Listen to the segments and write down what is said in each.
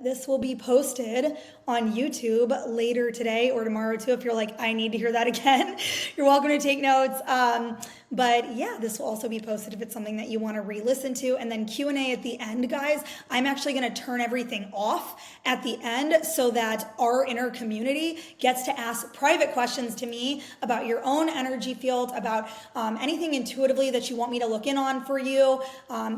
This will be posted on YouTube later today or tomorrow too. If you're like, I need to hear that again, you're welcome to take notes. But yeah, this will also be posted if it's something that you want to re-listen to. And then Q&A at the end, guys. I'm actually going to turn everything off at the end so that our inner community gets to ask private questions to me about your own energy field, about anything intuitively that you want me to look in on for you.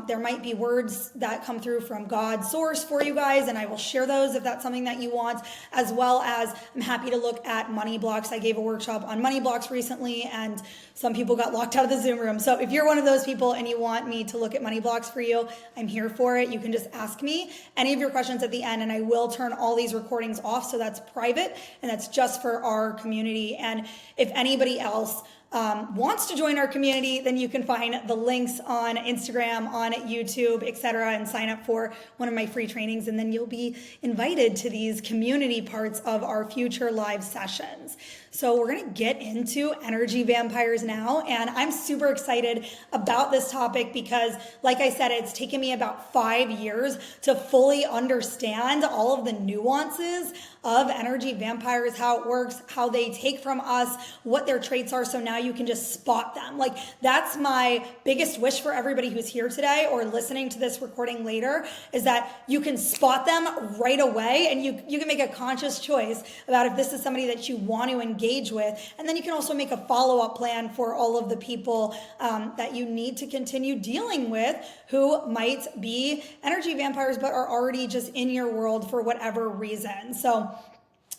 There might be words that come through from God's source for you guys, and I will share those if that's something that you want, as well as I'm happy to look at money blocks. I gave a workshop on money blocks recently, and some people got locked out of the Zoom room. So if you're one of those people and you want me to look at money blocks for you, I'm here for it. You can just ask me any of your questions at the end, and I will turn all these recordings off. So that's private, and that's just for our community. And if anybody else wants to join our community, then you can find the links on Instagram, on YouTube, etc., and sign up for one of my free trainings, and then you'll be invited to these community parts of our future live sessions. So we're going to get into energy vampires now, and I'm super excited about this topic because, like I said, it's taken me about 5 years to fully understand all of the nuances of energy vampires, how it works, how they take from us, what their traits are, so now you can just spot them. Like, that's my biggest wish for everybody who's here today or listening to this recording later, is that you can spot them right away, and you can make a conscious choice about if this is somebody that you want to engage with, and then you can also make a follow-up plan for all of the people that you need to continue dealing with who might be energy vampires but are already just in your world for whatever reason. So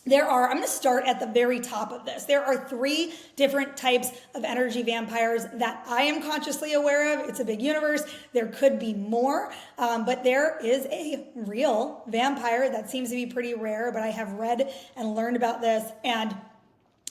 I'm going to start at the very top of this. There are 3 different types of energy vampires that I am consciously aware of. It's a big universe. There could be more, but there is a real vampire that seems to be pretty rare, but I have read and learned about this, and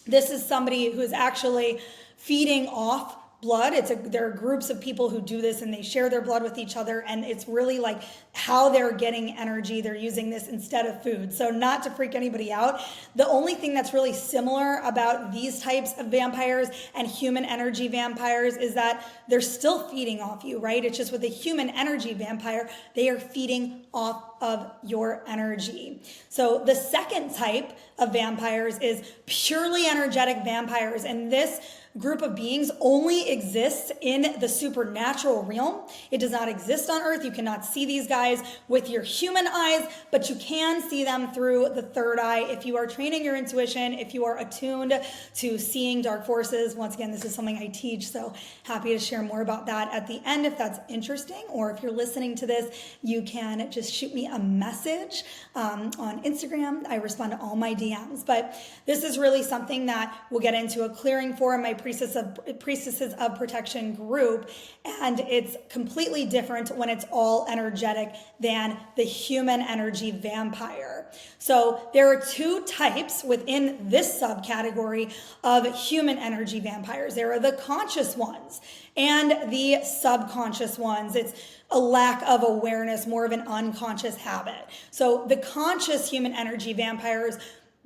this is somebody who is actually feeding off blood. There are groups of people who do this, and they share their blood with each other, and it's really like how they're getting energy. They're using this instead of food. So not to freak anybody out, the only thing that's really similar about these types of vampires and human energy vampires is that they're still feeding off you, right? It's just with a human energy vampire, they are feeding off of your energy. So the second type of vampires is purely energetic vampires, and this group of beings only exists in the supernatural realm. It does not exist on Earth. You cannot see these guys with your human eyes, but you can see them through the third eye if you are training your intuition, if you are attuned to seeing dark forces. Once again, this is something I teach, so happy to share more about that at the end if that's interesting, or if you're listening to this, you can just shoot me a message on Instagram. I respond to all my DMs, but this is really something that we'll get into a clearing for in my Priestesses of Protection group, and it's completely different when it's all energetic than the human energy vampire. So there are 2 types within this subcategory of human energy vampires. There are the conscious ones and the subconscious ones. It's a lack of awareness, more of an unconscious habit. So the conscious human energy vampires,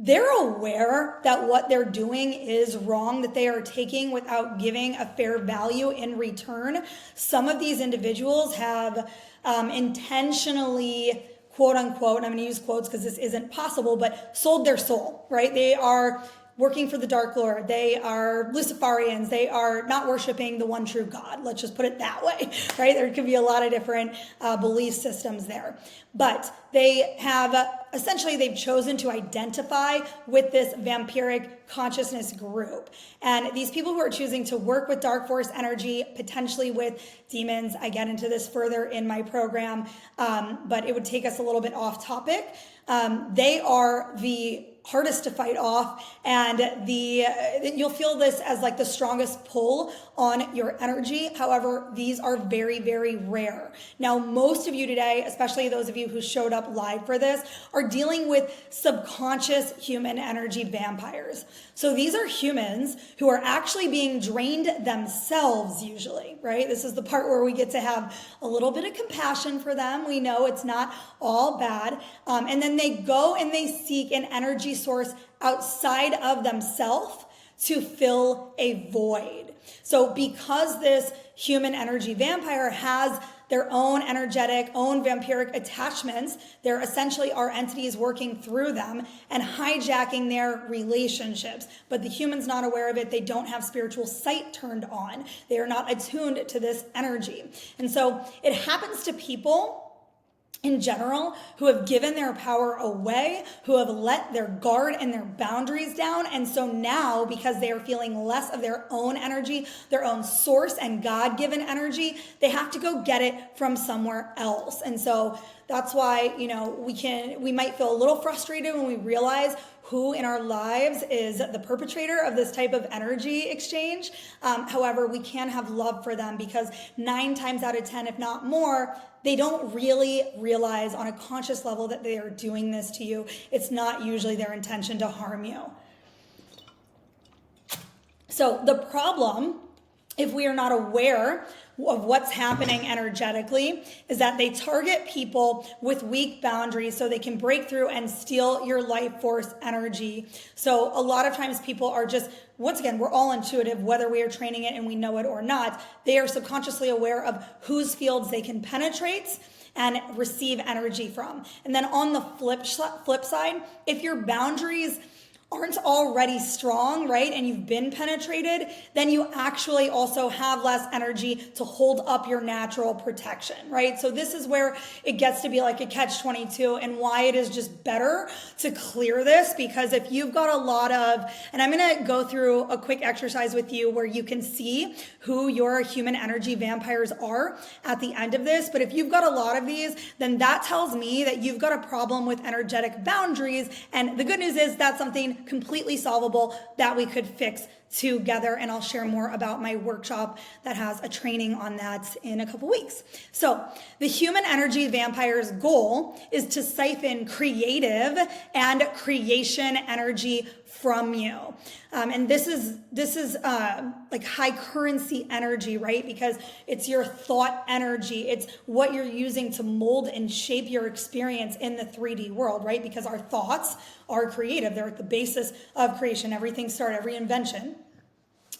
they're aware that what they're doing is wrong, that they are taking without giving a fair value in return. Some of these individuals have intentionally, quote unquote, and I'm going to use quotes because this isn't possible, but sold their soul, right? They are working for the Dark Lord. They are Luciferians. They are not worshiping the one true God. Let's just put it that way, right? There could be a lot of different belief systems there. But they have, essentially, they've chosen to identify with this vampiric consciousness group. And these people who are choosing to work with dark force energy, potentially with demons, I get into this further in my program, but it would take us a little bit off topic. They are the hardest to fight off, and you'll feel this as like the strongest pull on your energy. However, these are very, very rare. Now, most of you today, especially those of you who showed up live for this, are dealing with subconscious human energy vampires. So these are humans who are actually being drained themselves usually, right? This is the part where we get to have a little bit of compassion for them. We know it's not all bad. And then they go and they seek an energy source outside of themselves to fill a void. So because this human energy vampire has their own energetic, own vampiric attachments. They're essentially our entities working through them and hijacking their relationships. But the human's not aware of it. They don't have spiritual sight turned on. They are not attuned to this energy. And so it happens to people in general who have given their power away, who have let their guard and their boundaries down. And so now, because they are feeling less of their own energy, their own source and God-given energy, they have to go get it from somewhere else. And so that's why, we might feel a little frustrated when we realize who in our lives is the perpetrator of this type of energy exchange. However, we can have love for them because 9 times out of 10, if not more, they don't really realize on a conscious level that they are doing this to you. It's not usually their intention to harm you. So the problem, if we are not aware of what's happening energetically, is that they target people with weak boundaries so they can break through and steal your life force energy. So a lot of times people are just, once again, we're all intuitive, whether we are training it and we know it or not. They are subconsciously aware of whose fields they can penetrate and receive energy from. And then on the flip side, if your boundaries aren't already strong, right, and you've been penetrated, then you actually also have less energy to hold up your natural protection, right? So this is where it gets to be like a catch-22 and why it is just better to clear this, because if you've got a lot of, and I'm going to go through a quick exercise with you where you can see who your human energy vampires are at the end of this, but if you've got a lot of these, then that tells me that you've got a problem with energetic boundaries, and the good news is that's something completely solvable that we could fix together. And I'll share more about my workshop that has a training on that in a couple weeks. So the human energy vampire's goal is to siphon creative and creation energy from you. And this is like high currency energy, right? Because it's your thought energy. It's what you're using to mold and shape your experience in the 3D world, right? Because our thoughts are creative. They're at the basis of creation. Every invention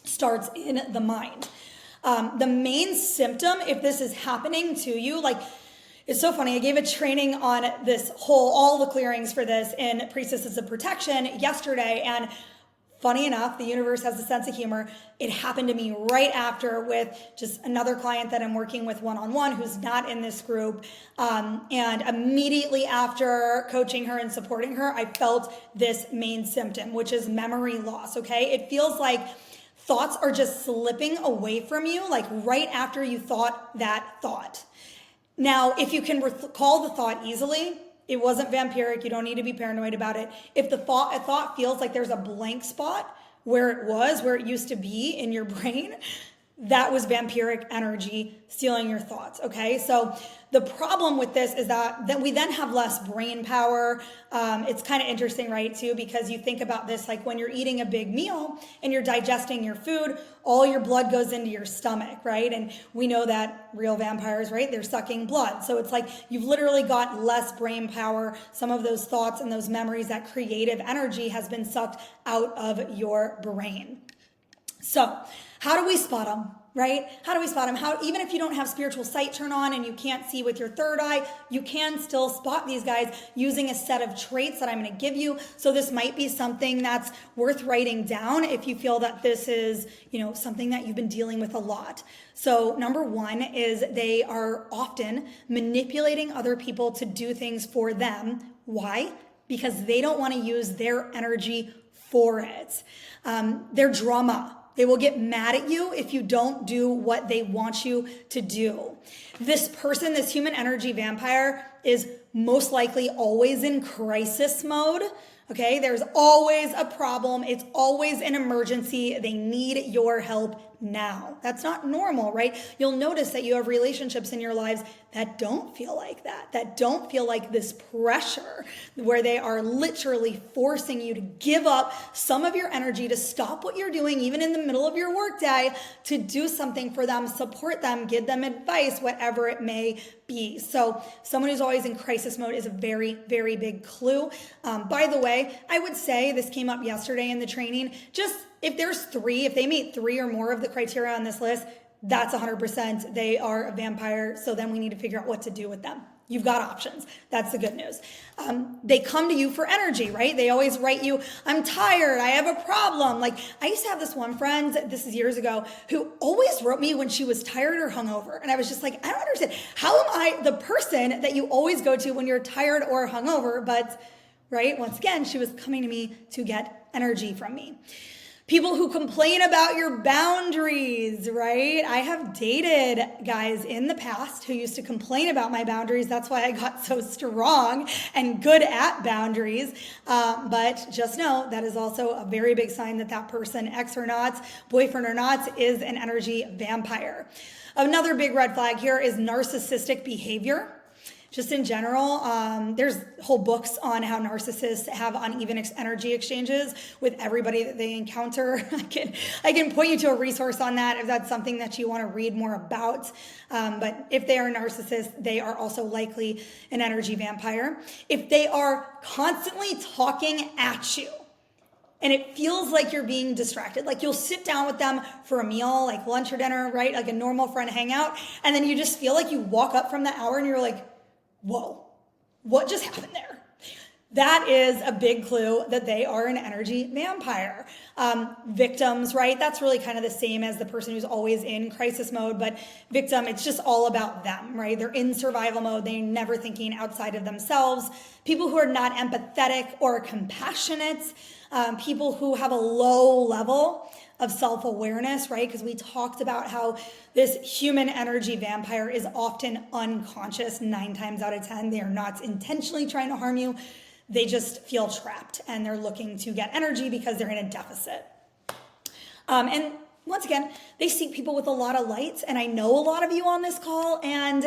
starts in the mind. The main symptom, if this is happening to you, like, it's so funny. I gave a training on all the clearings for this in Priestesses of Protection yesterday. And funny enough, the universe has a sense of humor. It happened to me right after with just another client that I'm working with one-on-one who's not in this group. And immediately after coaching her and supporting her, I felt this main symptom, which is memory loss, okay? It feels like thoughts are just slipping away from you, like right after you thought that thought. Now, if you can recall the thought easily, it wasn't vampiric. You don't need to be paranoid about it. If a thought feels like there's a blank spot where it used to be in your brain, that was vampiric energy stealing your thoughts, okay? So the problem with this is that we then have less brain power. It's kind of interesting, right, too, because you think about this like when you're eating a big meal and you're digesting your food, all your blood goes into your stomach, right? And we know that real vampires, right, they're sucking blood. So it's like you've literally got less brain power. Some of those thoughts and those memories, that creative energy has been sucked out of your brain. So how do we spot them, right? How do we spot them? Even if you don't have spiritual sight turn on and you can't see with your third eye, you can still spot these guys using a set of traits that I'm going to give you. So this might be something that's worth writing down if you feel that this is, something that you've been dealing with a lot. So number 1 is they are often manipulating other people to do things for them. Why? Because they don't want to use their energy for it. Their drama. They will get mad at you if you don't do what they want you to do. This person, this human energy vampire, is most likely always in crisis mode. Okay, there's always a problem. It's always an emergency. They need your help now. That's not normal, right? You'll notice that you have relationships in your lives that don't feel like that don't feel like this pressure where they are literally forcing you to give up some of your energy, to stop what you're doing, even in the middle of your workday, to do something for them, support them, give them advice, whatever it may be. So someone who's always in crisis mode is a very, very big clue. By the way, I would say this came up yesterday in the training, just if they meet 3 or more of the criteria on this list, that's 100%. They are a vampire. So then we need to figure out what to do with them. You've got options. That's the good news. They come to you for energy, right? They always write you, I'm tired, I have a problem. Like, I used to have this one friend, this is years ago, who always wrote me when she was tired or hungover. And I was just like, I don't understand. How am I the person that you always go to when you're tired or hungover? But, right, once again, she was coming to me to get energy from me. People who complain about your boundaries, right? I have dated guys in the past who used to complain about my boundaries. That's why I got so strong and good at boundaries. But just know that is also a very big sign that that person, ex or not, boyfriend or not, is an energy vampire. Another big red flag here is narcissistic behavior. Just in general, there's whole books on how narcissists have uneven energy exchanges with everybody that they encounter. I can point you to a resource on that if that's something that you want to read more about. But if they are narcissists, they are also likely an energy vampire. If they are constantly talking at you, and it feels like you're being distracted. Like you'll sit down with them for a meal, like lunch or dinner, right? Like a normal friend hangout. And then you just feel like you walk up from the hour and you're like, whoa, what just happened there? That is a big clue that they are an energy vampire. Victims, right? That's really kind of the same as the person who's always in crisis mode, but victim, it's just all about them, right? They're in survival mode. They're never thinking outside of themselves. People who are not empathetic or compassionate, people who have a low level of self-awareness, right? Because we talked about how this human energy vampire is often unconscious 9 times out of 10. They are not intentionally trying to harm you. They just feel trapped and they're looking to get energy because they're in a deficit. And once again, they seek people with a lot of light. And I know a lot of you on this call, and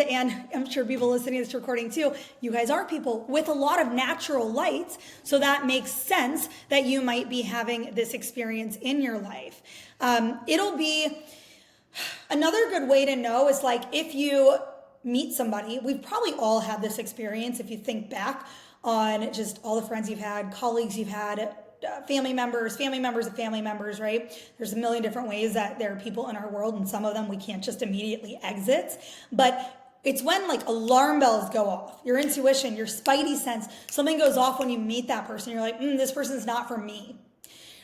I'm sure people listening to this recording too, you guys are people with a lot of natural light. So that makes sense that you might be having this experience in your life. It'll be another good way to know is like if you meet somebody, we've probably all had this experience if you think back on just all the friends you've had, colleagues you've had, family members of family members, right? There's a million different ways that there are people in our world, and some of them we can't just immediately exit. But it's when like alarm bells go off, your intuition, your spidey sense, something goes off when you meet that person. You're like, this person's not for me,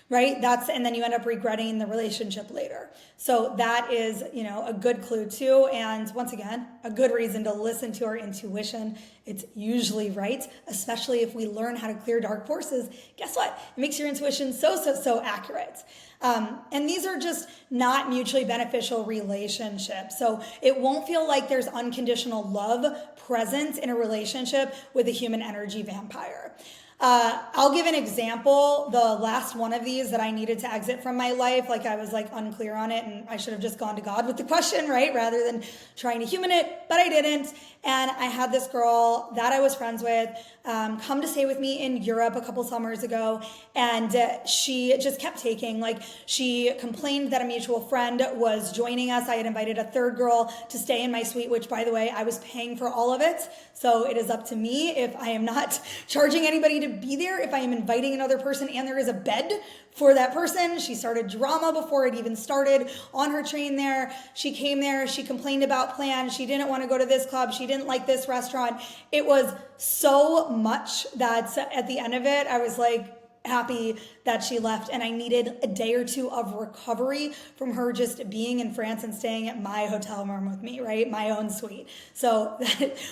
right? And then you end up regretting the relationship later. So that is, a good clue too. And once again, a good reason to listen to our intuition. It's usually right, especially if we learn how to clear dark forces. Guess what? It makes your intuition so accurate. And these are just not mutually beneficial relationships. So it won't feel like there's unconditional love present in a relationship with a human energy vampire. I'll give an example. The last one of these that I needed to exit from my life, like I was like unclear on it and I should have just gone to God with the question, right? Rather than trying to human it, but I didn't. And I had this girl that I was friends with come to stay with me in Europe a couple summers ago. And she just kept taking, like she complained that a mutual friend was joining us. I had invited a third girl to stay in my suite, which by the way, I was paying for all of it. So it is up to me if I am not charging anybody to be there, if I am inviting another person and there is a bed for that person. She started drama before it even started on her train there. She came there, she complained about plans. She didn't want to go to this club. She didn't like this restaurant. It was so much that at the end of it, I was like happy that she left, and I needed a day or two of recovery from her just being in France and staying at my hotel room with me, right? My own suite. So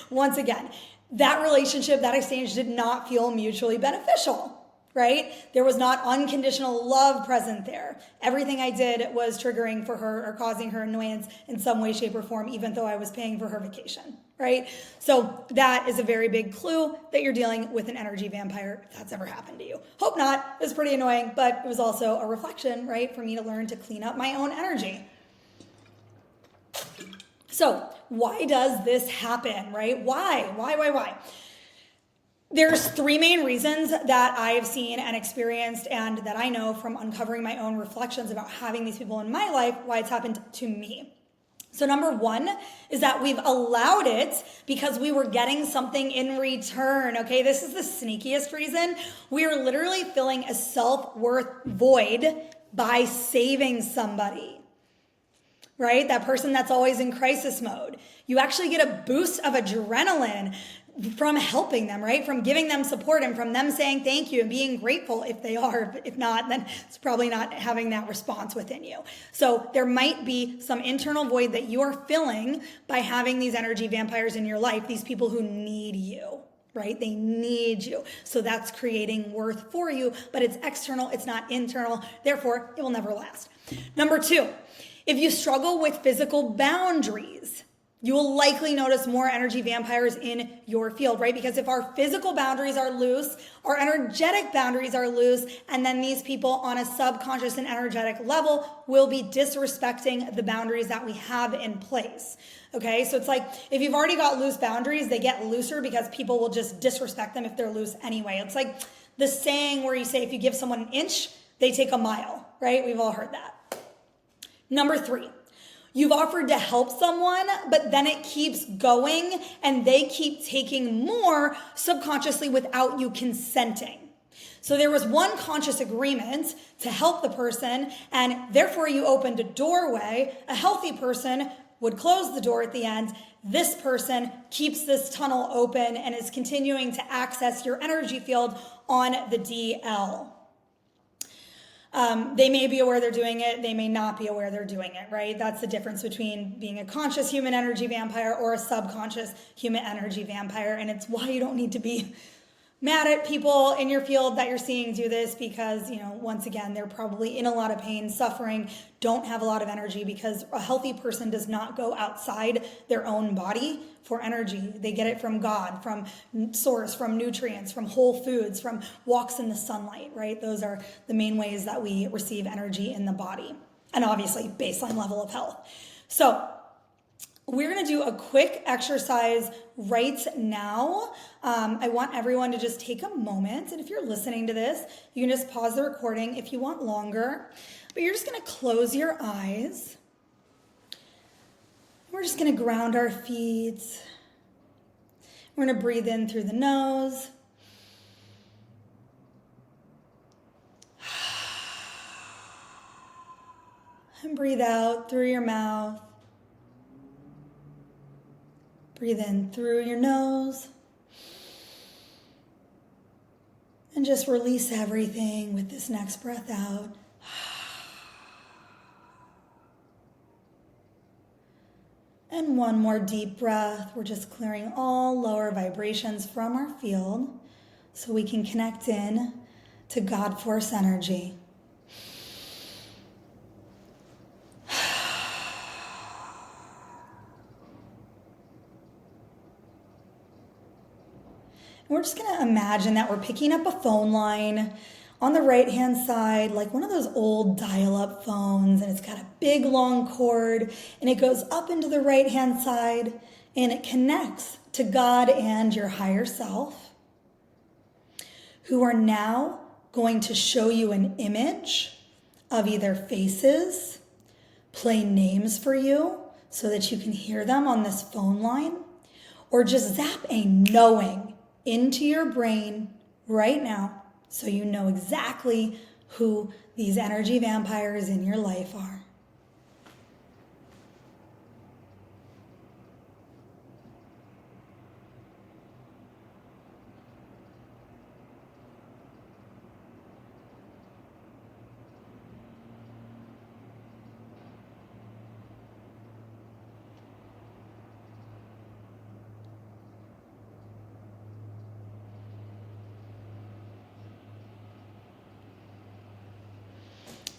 once again, that relationship, that exchange did not feel mutually beneficial, right? There was not unconditional love present there. Everything I did was triggering for her or causing her annoyance in some way, shape, or form, even though I was paying for her vacation, right? So that is a very big clue that you're dealing with an energy vampire, if that's ever happened to you. Hope not. It was pretty annoying, but it was also a reflection, right, for me to learn to clean up my own energy. So why does this happen, right? Why? There's 3 main reasons that I've seen and experienced and that I know from uncovering my own reflections about having these people in my life, why it's happened to me. So number 1 is that we've allowed it because we were getting something in return, okay? This is the sneakiest reason. We are literally filling a self-worth void by saving somebody. right? That person that's always in crisis mode. You actually get a boost of adrenaline from helping them, right? From giving them support and from them saying thank you and being grateful if they are. If not, then it's probably not having that response within you. So there might be some internal void that you are filling by having these energy vampires in your life, these people who need you, right? They need you. So that's creating worth for you, but it's external, it's not internal. Therefore, it will never last. Number 2, if you struggle with physical boundaries, you will likely notice more energy vampires in your field, right? Because if our physical boundaries are loose, our energetic boundaries are loose, and then these people on a subconscious and energetic level will be disrespecting the boundaries that we have in place. Okay, so it's like if you've already got loose boundaries, they get looser because people will just disrespect them if they're loose anyway. It's like the saying where you say if you give someone an inch, they take a mile, right? We've all heard that. Number 3. You've offered to help someone, but then it keeps going and they keep taking more subconsciously without you consenting. So there was one conscious agreement to help the person, and therefore you opened a doorway. A healthy person would close the door at the end. This person keeps this tunnel open and is continuing to access your energy field on the DL. They may be aware they're doing it. They may not be aware they're doing it, right? That's the difference between being a conscious human energy vampire or a subconscious human energy vampire. And it's why you don't need to be mad at people in your field that you're seeing do this because, once again, they're probably in a lot of pain, suffering, don't have a lot of energy because a healthy person does not go outside their own body for energy. They get it from God, from source, from nutrients, from whole foods, from walks in the sunlight, right? Those are the main ways that we receive energy in the body. And obviously, baseline level of health. So we're going to do a quick exercise right now. I want everyone to just take a moment. And if you're listening to this, you can just pause the recording if you want longer. But you're just going to close your eyes. We're just going to ground our feet. We're going to breathe in through the nose. And breathe out through your mouth. Breathe in through your nose. And just release everything with this next breath out. And one more deep breath. We're just clearing all lower vibrations from our field so we can connect in to God Force energy. We're just going to imagine that we're picking up a phone line on the right-hand side, like one of those old dial-up phones, and it's got a big long cord, and it goes up into the right-hand side, and it connects to God and your higher self, who are now going to show you an image of either faces, play names for you so that you can hear them on this phone line, or just zap a knowing into your brain right now so you know exactly who these energy vampires in your life are.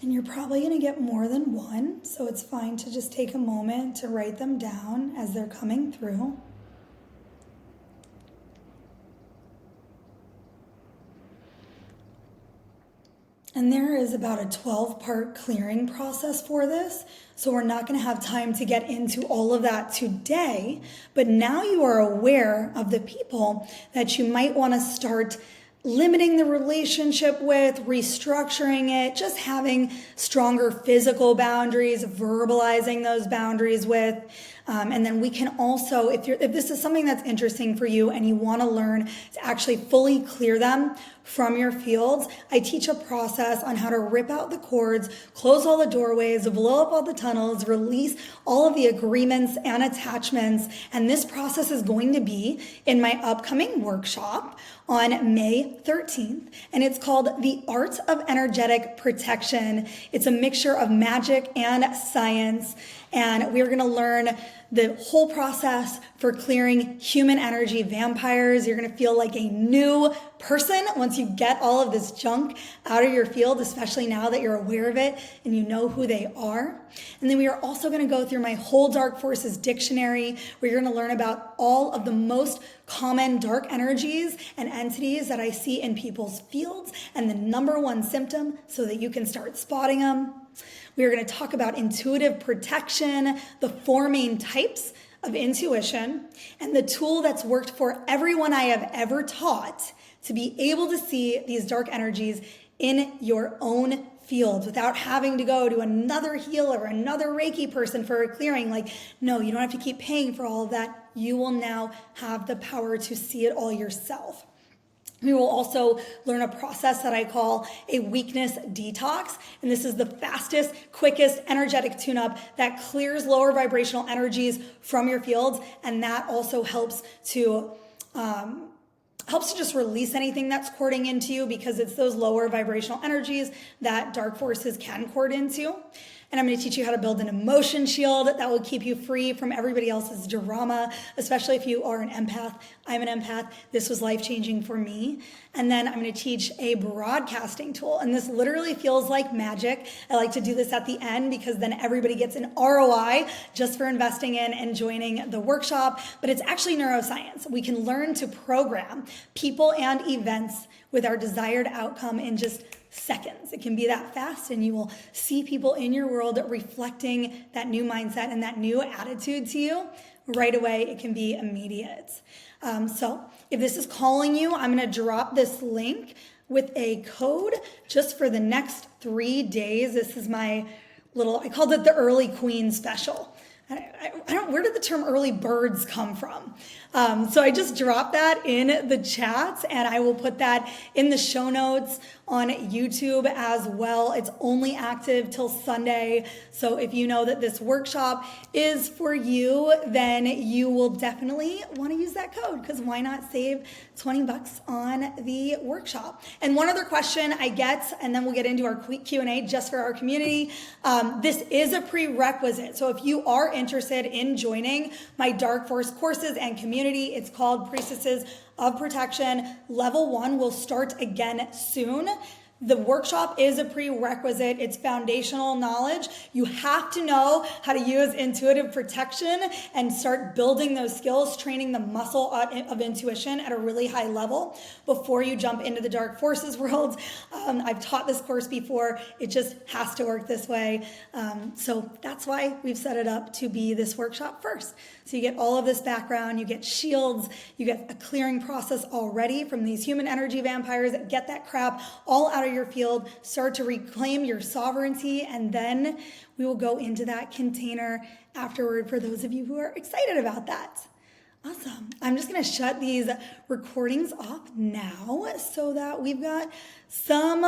And you're probably going to get more than one, so it's fine to just take a moment to write them down as they're coming through. And there is about a 12-part clearing process for this, so we're not going to have time to get into all of that today, but now you are aware of the people that you might want to start limiting the relationship with, restructuring it, just having stronger physical boundaries, verbalizing those boundaries with. And then we can also, if this is something that's interesting for you and you want to learn to actually fully clear them from your fields, I teach a process on how to rip out the cords, close all the doorways, blow up all the tunnels, release all of the agreements and attachments. And this process is going to be in my upcoming workshop on May 13th. And it's called The Art of Energetic Protection. It's a mixture of magic and science. And we're going to learn the whole process for clearing human energy vampires. You're going to feel like a new person once you get all of this junk out of your field, especially now that you're aware of it and you know who they are. And then we are also going to go through my whole Dark Forces dictionary, where you're going to learn about all of the most common dark energies and entities that I see in people's fields and the number one symptom so that you can start spotting them. We are going to talk about intuitive protection, the 4 main types of intuition, and the tool that's worked for everyone I have ever taught to be able to see these dark energies in your own fields without having to go to another healer or another Reiki person for a clearing. Like, no, you don't have to keep paying for all of that. You will now have the power to see it all yourself. We will also learn a process that I call a weakness detox. And this is the fastest, quickest energetic tune-up that clears lower vibrational energies from your fields. And that also helps to just release anything that's cording into you, because it's those lower vibrational energies that dark forces can cord into. And I'm going to teach you how to build an emotion shield that will keep you free from everybody else's drama, especially if you are an empath. I'm an empath. This was life-changing for me. And then I'm going to teach a broadcasting tool. And this literally feels like magic. I like to do this at the end because then everybody gets an ROI just for investing in and joining the workshop. But it's actually neuroscience. We can learn to program people and events with our desired outcome in just seconds. It can be that fast, and you will see people in your world reflecting that new mindset and that new attitude to you right away. It can be immediate. So if this is calling you, I'm going to drop this link with a code just for the next 3 days. This is my I called it the Early Queen Special. Where did the term early birds come from? So I just dropped that in the chat, and I will put that in the show notes on YouTube as well. It's only active till Sunday. So if you know that this workshop is for you, then you will definitely want to use that code, because why not save $20 on the workshop? And one other question I get, and then we'll get into our Q&A just for our community. This is a prerequisite. So if you are interested in joining my Dark Force courses and community, it's called Priestesses of Protection. Level 1 will start again soon. The workshop is a prerequisite. It's foundational knowledge. You have to know how to use intuitive protection and start building those skills, training the muscle of intuition at a really high level before you jump into the dark forces world. I've taught this course before. It just has to work this way. So that's why we've set it up to be this workshop first. So you get all of this background, you get shields, you get a clearing process already from these human energy vampires. Get that crap all out of your field, start to reclaim your sovereignty, and then we will go into that container afterward for those of you who are excited about that. Awesome. I'm just going to shut these recordings off now so that we've got some